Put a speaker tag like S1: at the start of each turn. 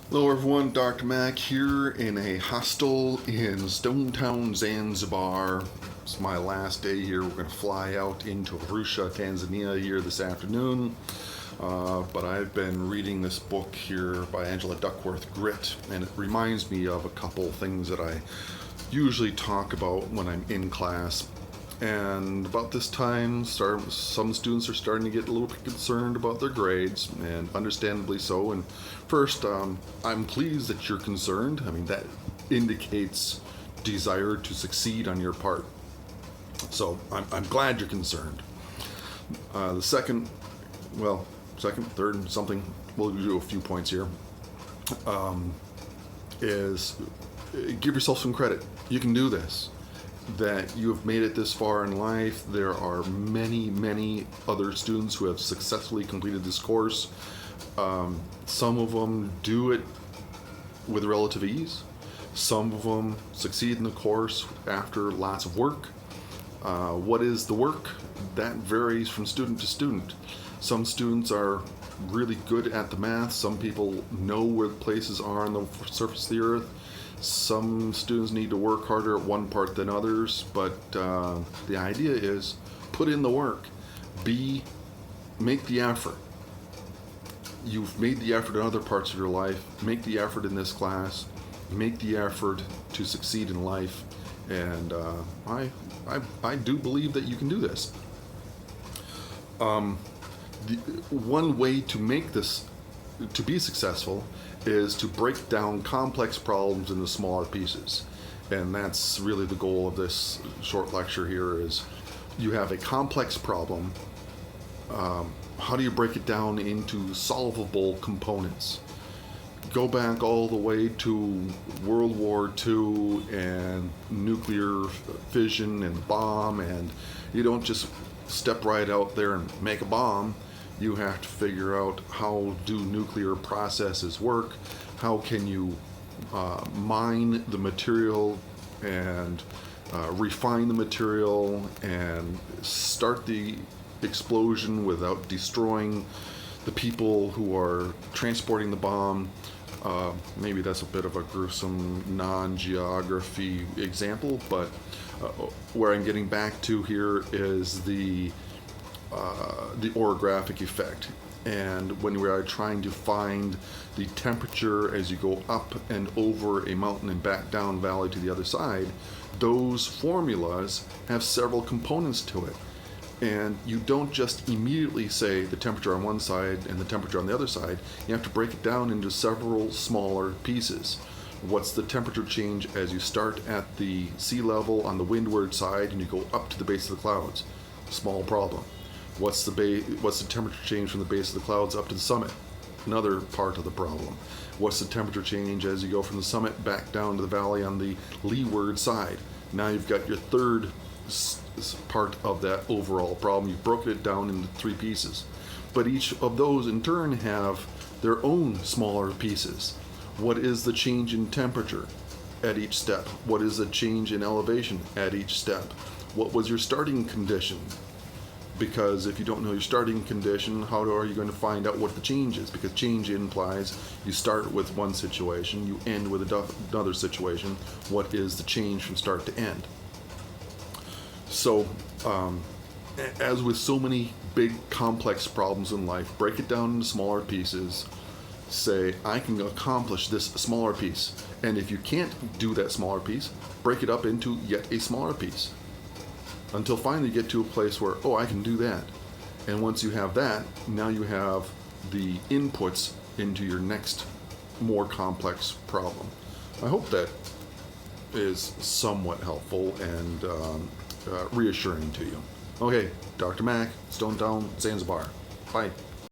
S1: Hello everyone, Dr. Mac here in a hostel in Stonetown, Zanzibar. It's my last day here. We're going to fly out into Arusha, Tanzania here this afternoon. But I've been reading this book here by Angela Duckworth, Grit, and it reminds me of a couple things that I usually talk about when I'm in class. And about this time, some students are starting to get a little bit concerned about their grades, and understandably so. And first, I'm pleased that you're concerned. I mean, that indicates desire to succeed on your part. So I'm glad you're concerned. The second, third, something, we'll do a few points here, is give yourself some credit. You can do this. That you have made it this far in life. There are many, many other students who have successfully completed this course. Some of them do it with relative ease. Some of them succeed in the course after lots of work. What is the work? That varies from student to student. Some students are really good at the math. Some people know where the places are on the surface of the earth. Some students need to work harder at one part than others, but the idea is put in the work. Make the effort. You've made the effort in other parts of your life. Make the effort in this class. Make the effort to succeed in life. And I do believe that you can do this. One way to make this, to be successful, is to break down complex problems into smaller pieces. And that's really the goal of this short lecture here is you have a complex problem. How do you break it down into solvable components? Go back all the way to World War II and nuclear fission and bomb, and you don't just step right out there and make a bomb. You have to figure out how do nuclear processes work, how can you mine the material and refine the material and start the explosion without destroying the people who are transporting the bomb. Maybe that's a bit of a gruesome non-geography example, but where I'm getting back to here is the orographic effect. And when we are trying to find the temperature as you go up and over a mountain and back down valley to the other side, those formulas have several components to it. And you don't just immediately say the temperature on one side and the temperature on the other side. You have to break it down into several smaller pieces. What's the temperature change as you start at the sea level on the windward side and you go up to the base of the clouds? Small problem. What's the temperature change from the base of the clouds up to the summit? Another part of the problem. What's the temperature change as you go from the summit back down to the valley on the leeward side? Now you've got your third part of that overall problem. You've broken it down into three pieces. But each of those in turn have their own smaller pieces. What is the change in temperature at each step? What is the change in elevation at each step? What was your starting condition? Because if you don't know your starting condition, how are you going to find out what the change is? Because change implies you start with one situation, you end with another situation. What is the change from start to end? So, as with so many big, complex problems in life, break it down into smaller pieces. Say, I can accomplish this smaller piece. And if you can't do that smaller piece, break it up into yet a smaller piece. Until finally you get to a place where, I can do that. And once you have that, now you have the inputs into your next more complex problem. I hope that is somewhat helpful and reassuring to you. Okay, Dr. Mac, Stonetown, Zanzibar. Bye.